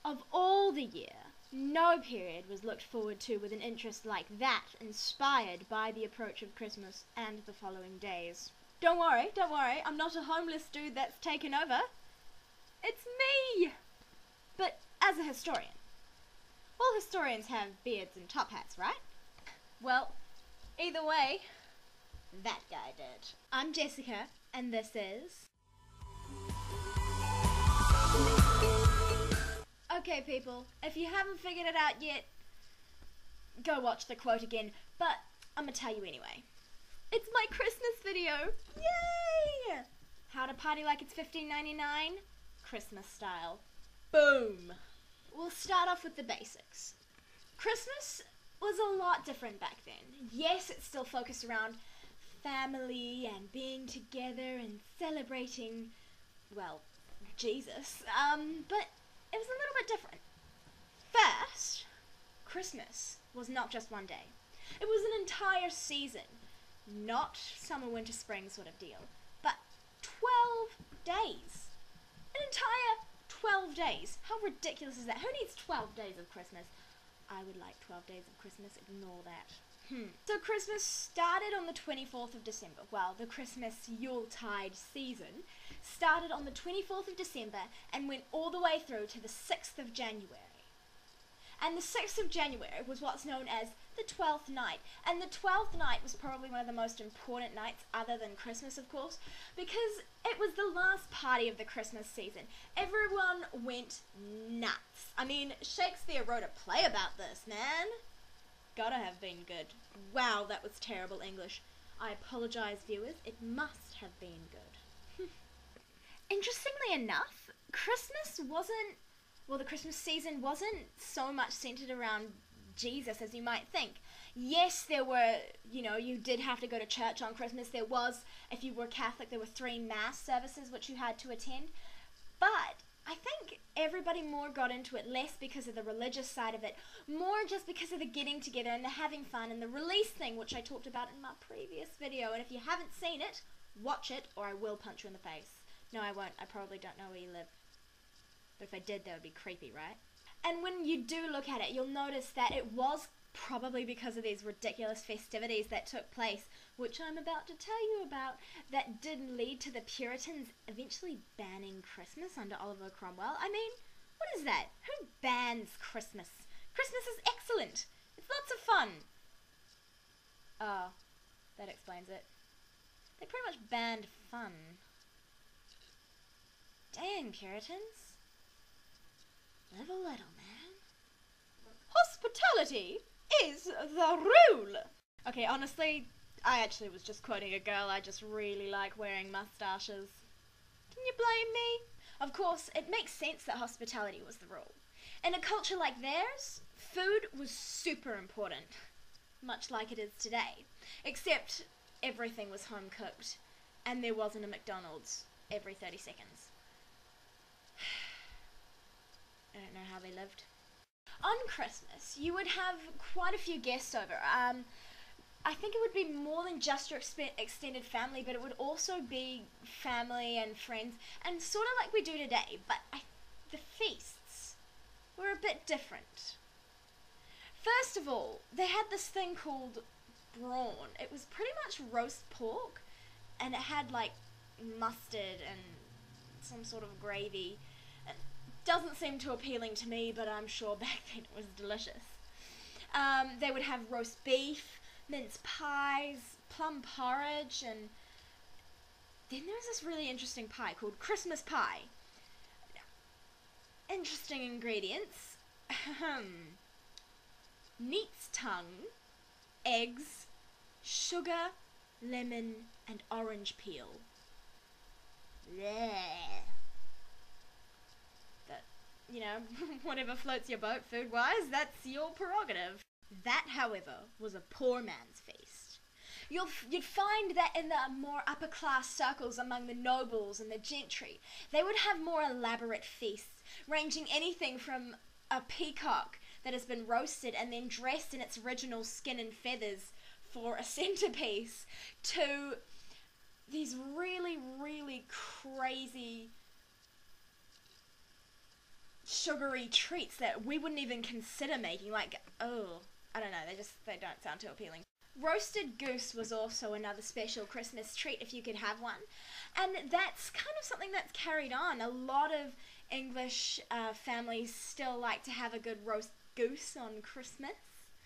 Of all the year, no period was looked forward to with an interest like that, inspired by the approach of Christmas and the following days. Don't worry, I'm not a homeless dude that's taken over. It's me! But as a historian, all historians have beards and top hats, right? Well, either way, that guy did. I'm Jessica, and this is... Okay, people, if you haven't figured it out yet, go watch the quote again, but I'm gonna tell you anyway. It's my Christmas video! Yay! How to party like it's $15.99? Christmas style. Boom! We'll start off with the basics. Christmas was a lot different back then. Yes, it's still focused around family and being together and celebrating, well, Jesus, but it was a little bit different. First, Christmas was not just one day. It was an entire season. Not summer, winter, spring sort of deal, but 12 days. An entire 12 days. How ridiculous is that? Who needs 12 days of Christmas? I would like 12 days of Christmas. Ignore that. So Christmas started on the 24th of December. Well, the Christmas Yuletide season started on the 24th of December and went all the way through to the 6th of January. And the 6th of January was what's known as the 12th night. And the 12th night was probably one of the most important nights, other than Christmas, of course, because it was the last party of the Christmas season. Everyone went nuts. I mean, Shakespeare wrote a play about this, man. Gotta have been good. Wow, that was terrible English. I apologize, viewers. It must have been good. Interestingly enough, the Christmas season wasn't so much centered around Jesus as you might think. Yes, there were, you did have to go to church on Christmas. There was, if you were Catholic, there were 3 mass services which you had to attend. But I think everybody more got into it less because of the religious side of it, more just because of the getting together and the having fun and the release thing, which I talked about in my previous video. And if you haven't seen it, watch it or I will punch you in the face. No, I won't. I probably don't know where you live. But if I did, that would be creepy, right? And when you do look at it, you'll notice that it was probably because of these ridiculous festivities that took place, which I'm about to tell you about, that did lead to the Puritans eventually banning Christmas under Oliver Cromwell. I mean, what is that? Who bans Christmas? Christmas is excellent. It's lots of fun. Oh, that explains it. They pretty much banned fun. Dang, Puritans. Live a little, man. Hospitality is the rule! Okay, honestly, I actually was just quoting a girl. I just really like wearing mustaches. Can you blame me? Of course, it makes sense that hospitality was the rule. In a culture like theirs, food was super important. Much like it is today. Except everything was home cooked. And there wasn't a McDonald's every 30 seconds. I don't know how they lived. On Christmas, you would have quite a few guests over. I think it would be more than just your extended family, but it would also be family and friends, and sort of like we do today, but the feasts were a bit different. First of all, they had this thing called brawn. It was pretty much roast pork, and it had like mustard and some sort of gravy. Doesn't seem too appealing to me, but I'm sure back then it was delicious. They would have roast beef, mince pies, plum porridge, and then there was this really interesting pie called Christmas pie. Interesting ingredients. Neat's tongue, eggs, sugar, lemon, and orange peel. Blech. Whatever floats your boat food-wise, that's your prerogative. That, however, was a poor man's feast. You'd find that in the more upper-class circles among the nobles and the gentry, they would have more elaborate feasts, ranging anything from a peacock that has been roasted and then dressed in its original skin and feathers for a centerpiece, to these really, really crazy sugary treats that we wouldn't even consider making. Like, oh, I don't know, they don't sound too appealing. Roasted goose was also another special Christmas treat if you could have one. And that's kind of something that's carried on. A lot of English families still like to have a good roast goose on Christmas.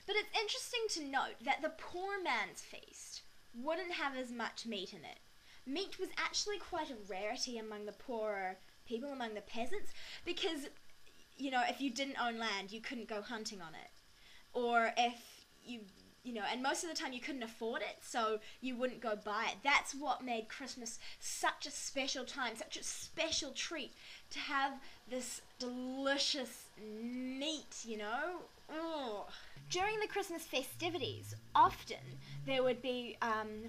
But it's interesting to note that the poor man's feast wouldn't have as much meat in it. Meat was actually quite a rarity among the poorer people, among the peasants, because, you know, if you didn't own land, you couldn't go hunting on it. Or if you know, and most of the time you couldn't afford it, so you wouldn't go buy it. That's what made Christmas such a special time, such a special treat, to have this delicious meat, you know? Ugh. During the Christmas festivities, often there would be,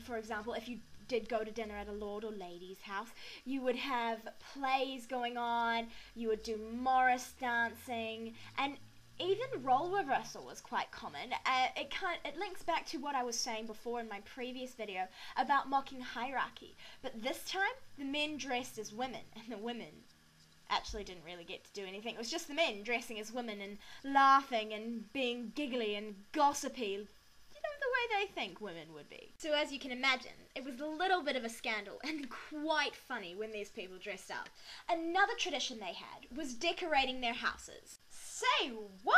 for example, if you did go to dinner at a lord or lady's house, you would have plays going on, you would do Morris dancing, and even role reversal was quite common. It links back to what I was saying before in my previous video about mocking hierarchy. But this time, the men dressed as women, and the women actually didn't really get to do anything. It was just the men dressing as women and laughing and being giggly and gossipy, you know, the way they think women would be. So as you can imagine, it was a little bit of a scandal and quite funny when these people dressed up. Another tradition they had was decorating their houses. Say what?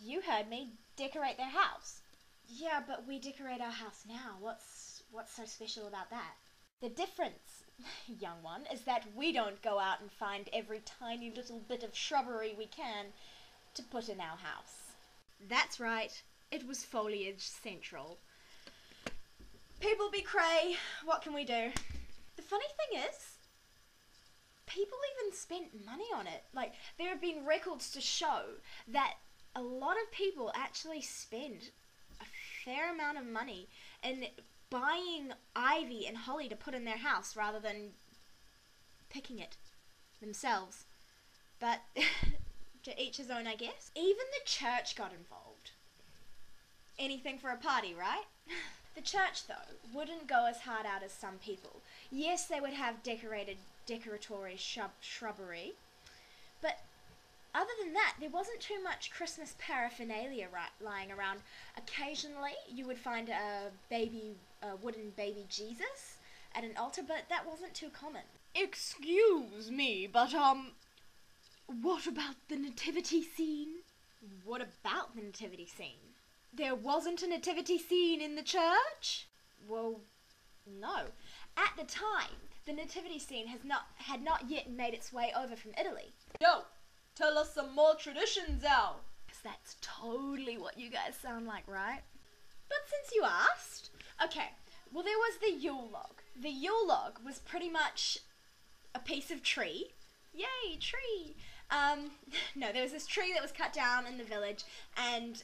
You heard me. Decorate their house. Yeah, but we decorate our house now. What's so special about that? The difference, young one, is that we don't go out and find every tiny little bit of shrubbery we can to put in our house. That's right. It was foliage central. People be cray. What can we do? The funny thing is, people even spent money on it. Like, there have been records to show that a lot of people actually spend a fair amount of money in buying ivy and holly to put in their house rather than picking it themselves. But to each his own, I guess. Even the church got involved. Anything for a party, right? The church, though, wouldn't go as hard out as some people. Yes, they would have decoratory shrubbery, but other than that, there wasn't too much Christmas paraphernalia lying around. Occasionally, you would find a wooden baby Jesus at an altar, but that wasn't too common. Excuse me, but what about the nativity scene? What about the nativity scene? There wasn't a nativity scene in the church? Well, no. At the time, the nativity scene had not yet made its way over from Italy. Yo, tell us some more traditions, Al. Because that's totally what you guys sound like, right? But since you asked, okay, well, there was the Yule log. The Yule log was pretty much a piece of tree. Yay, tree! No, there was this tree that was cut down in the village, and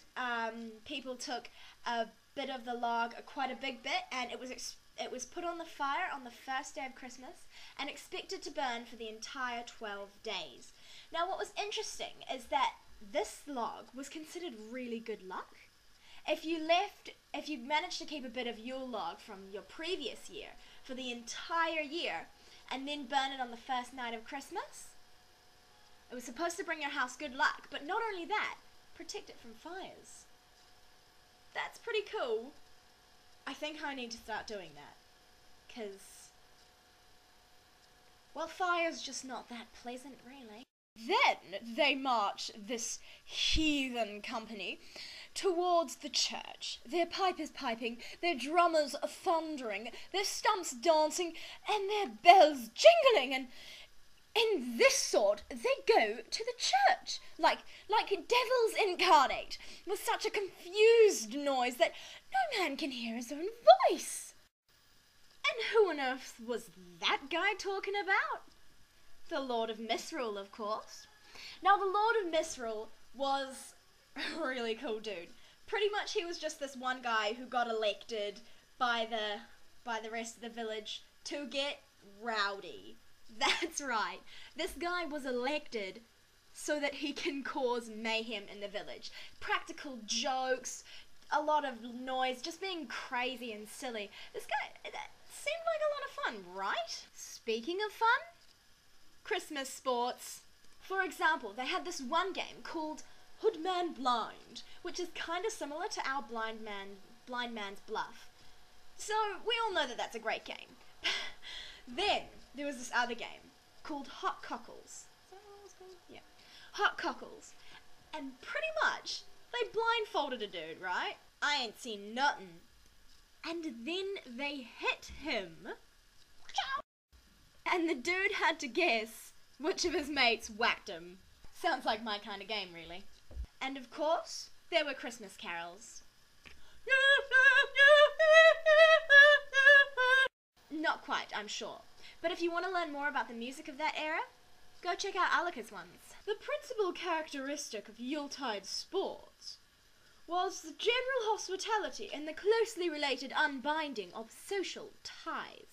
people took a bit of the log, quite a big bit, and it was put on the fire on the first day of Christmas and expected to burn for the entire 12 days. Now, what was interesting is that this log was considered really good luck. If you managed to keep a bit of Yule log from your previous year for the entire year and then burn it on the first night of Christmas, it was supposed to bring your house good luck, but not only that, protect it from fires. That's pretty cool. I think I need to start doing that, because, well, fire's just not that pleasant, really. Then they march, this heathen company, towards the church. Their pipers piping, their drummers thundering, their stumps dancing, and their bells jingling, and in this sort, they go to the church, like devils incarnate, with such a confused noise that no man can hear his own voice. And who on earth was that guy talking about? The Lord of Misrule, of course. Now, the Lord of Misrule was a really cool dude. Pretty much he was just this one guy who got elected by the rest of the village to get rowdy. That's right. This guy was elected so that he can cause mayhem in the village. Practical jokes, a lot of noise, just being crazy and silly. This guy, that seemed like a lot of fun, right? Speaking of fun, Christmas sports. For example, they had this one game called Hoodman Blind, which is kind of similar to our Blind Man's Bluff. So we all know that that's a great game. Then there was this other game called Hot Cockles. Is that what it was called? Yeah. Hot Cockles. And pretty much, they blindfolded a dude, right? I ain't seen nothing. And then they hit him. And the dude had to guess which of his mates whacked him. Sounds like my kind of game, really. And of course, there were Christmas carols. Not quite, I'm sure. But if you want to learn more about the music of that era, go check out Alika's ones. The principal characteristic of Yuletide sports was the general hospitality and the closely related unbinding of social ties.